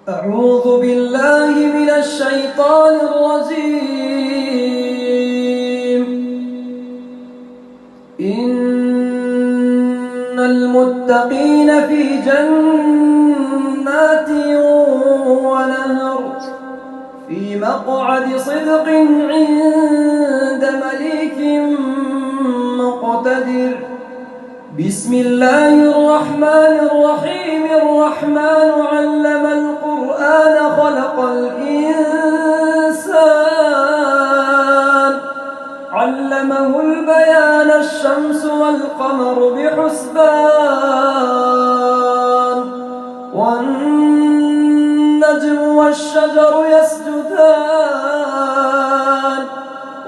أعوذ بالله من الشيطان الرجيم. إن المتقين في جنات ونهر في مقعد صدق عند مليك مقتدر. بسم الله الرحمن الرحيم. الرحمن علم القرآن خلق الإنسان علمه البيان الشمس والقمر بحسبان والنجم والشجر يسجدان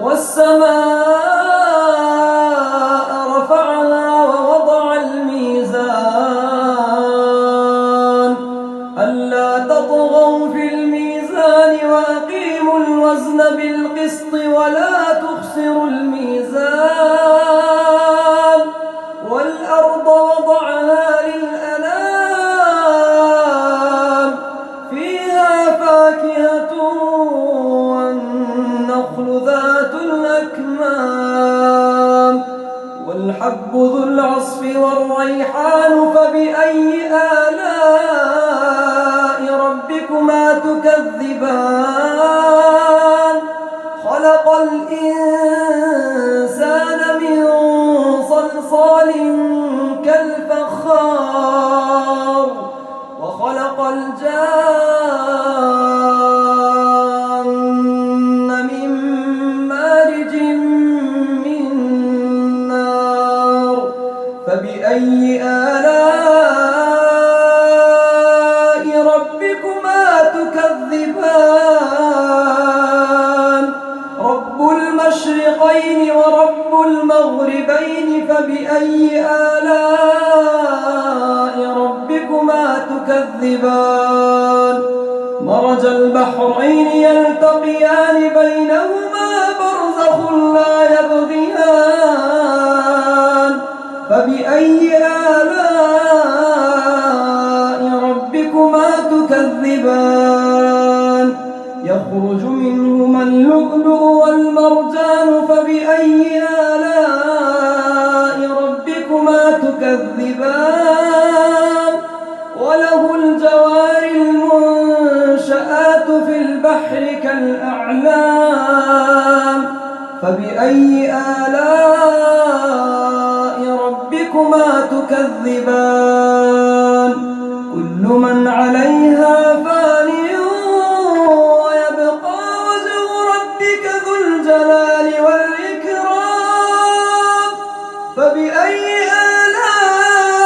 والسماء رفعها ووضع الميزان ألا تطغوا في الميزان وأقيموا الوزن بالقسط ولا تخسروا الميزان والأرض وضعها للأنام فيها فاكهة والنخل ذات الأكمام والحب ذو العصف والريحان فبأي آلاء ربكما تكذبان خلق الإنسان من صلصال كالفخار وخلق الجان من مارج من نار فبأي آلاء ربكما تكذبان رب المشرقين ورب المغربين فبأي آلاء ربكما تكذبان مرج البحرين يلتقيان بينهما برزخ لا يبغيان فبأي آلاء ربكما تكذبان يخرج منهما اللؤلؤ والمرجان فبأي آلاء ربكما تكذبان وله الجوار المنشآت في البحر كالأعلام فبأي آلاء ربكما تكذبان كل من عليها فان ويبقى وجه ربك ذو الجلال والإكرام فبأي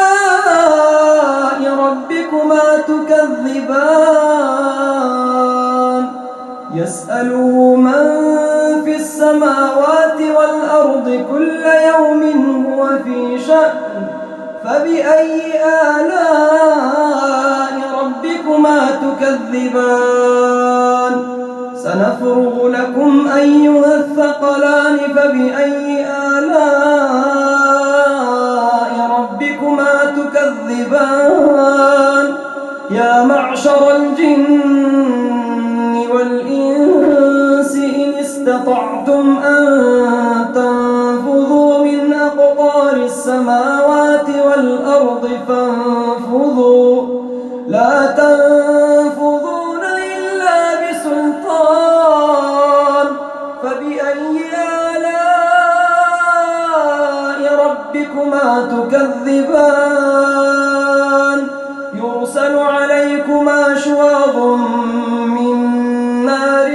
آلاء ربكما تكذبان يسأله من في السماوات والأرض كل يوم هو في شأن فبأي آلاء ربكما تكذبان سنفرغ لكم أيها الثقلان فبأي آلاء ربكما تكذبان يا معشر الجن والإنس إن استطعتم أن تنفذوا من أقطار السماوات والأرض فانفذوا لا تنفذون إلا بسلطان فبأي آلاء ربكما تكذبان يرسل عليكما شواظ من نار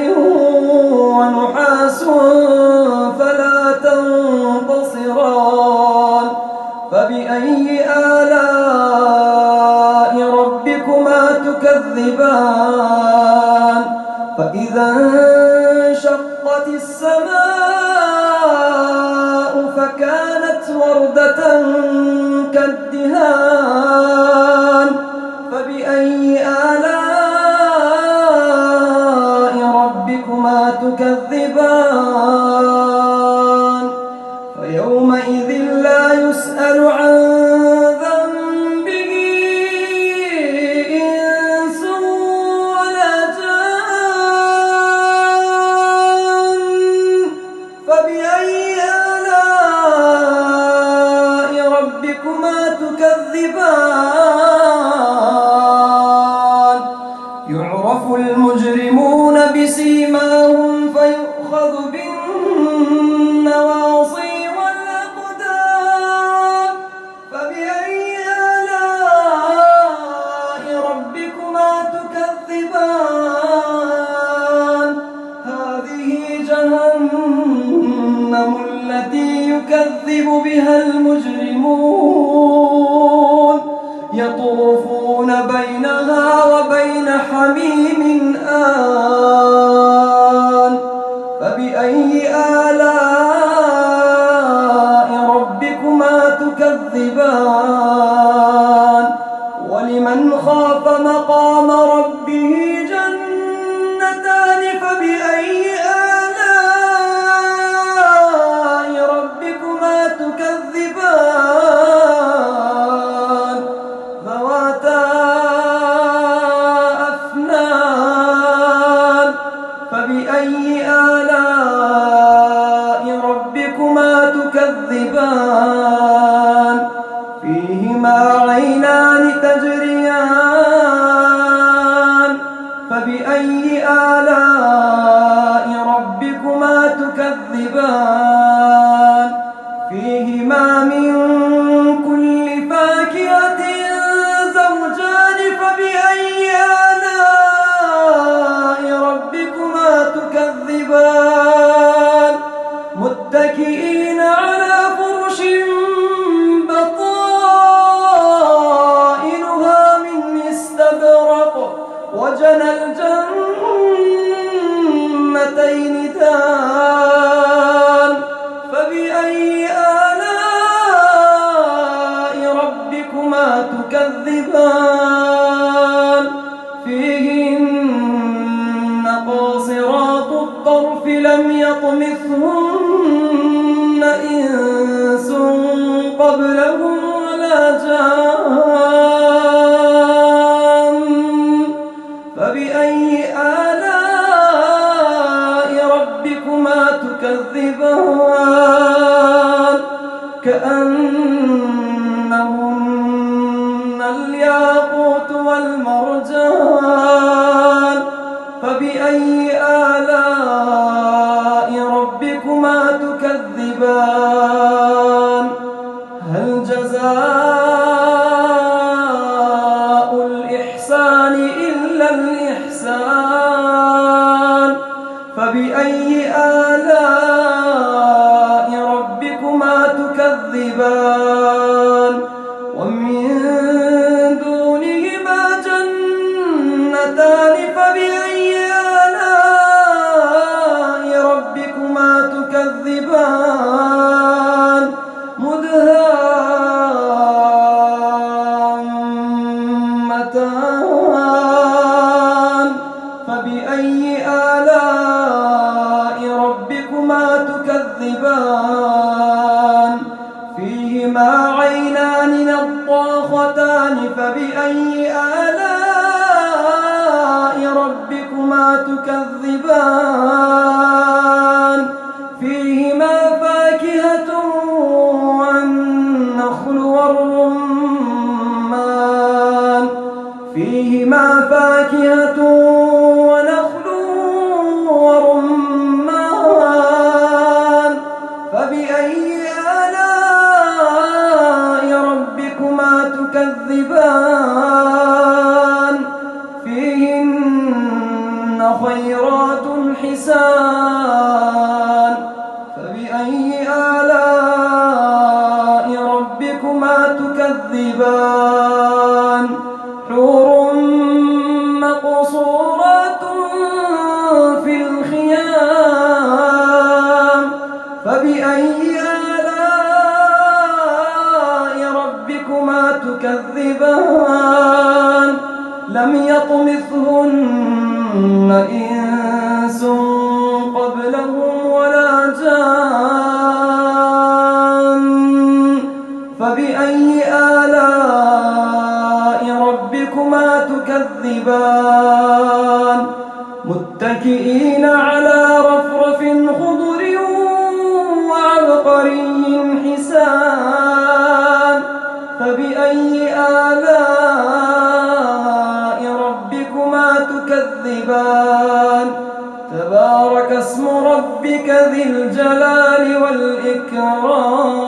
ونحاس فلا تنتصران فبأي آلاء ربكما تكذبان فإذا انشقت السماء فكانت وردة كالدهان فبأي آلاء ربكما تكذبان فيومئذ لا يسأل عن ذنبه خاف مقام ربه جنتان فبأي آلاء ربكما تكذبان ذواتا أفنان فبأي آلاء ربكما تكذبان فيهما عينان تجريان فبأي آلاء ربكما تكذبان فيهما من كل فاكهة زوجان فبأي آلاء ربكما تكذبان متكئين على فرش بطائنها من استبرق وجنى الجنتين دان فبأي آلاء ربكما تكذبان فيهن قاصرات الطرف لم يطمثهن إنس قبلهم ولا جان فبأي آلاء ربكما تكذبان كأنهن الياقوت والمرجان فبأي آلاء ربكما تكذبان هل جزاء الإحسان إلا الإحسان فبأي آلاء ربكما تكذبان ومن دونهما جنتان فبأي آلاء ربكما تكذبان مدهامتان فبأي آلاء ربكما تكذبان فيهما عينان نضاختان فبأي آلاء ربكما تكذبان فيهما فاكهة والنخل والرمان فيهما فاكهة ونخل ورمان فبأي آلاء ربكما تكذبان فيهن خيرات حسان فبأي آلاء ربكما تكذبان حور مقصورات في الخيام فبأي آلاء ربكما تكذبان لم يطمثهن إنس قبلهم ولا جان فبأي آلاء ربكما تكذبان متكئين على رفرف خضر وعبقري حسان فبأي آلاء ربكما تكذبان تبارك اسم ربك ذي الجلال والإكرام